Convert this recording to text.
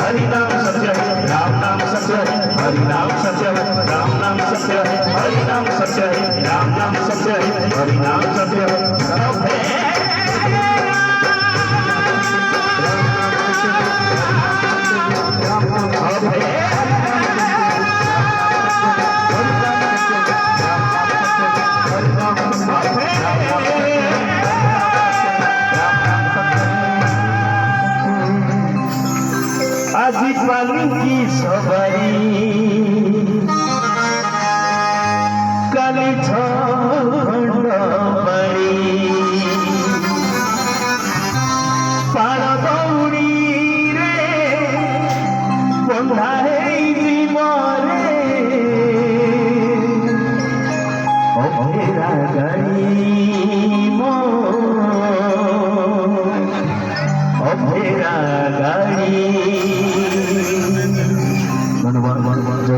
हरि नाम सत्य है, राम नाम सत्य है, हरि नाम सत्य है, राम नाम सत्य है, हरि नाम सत्य है, राम नाम सत्य है, हरि नाम सत्य है। सब है आज पालू की सवारी काली झंड बड़ी पाण दौड़ी रे बंधा है जीवरे अभेरा गाड़ी मो अभेरा गाड़ी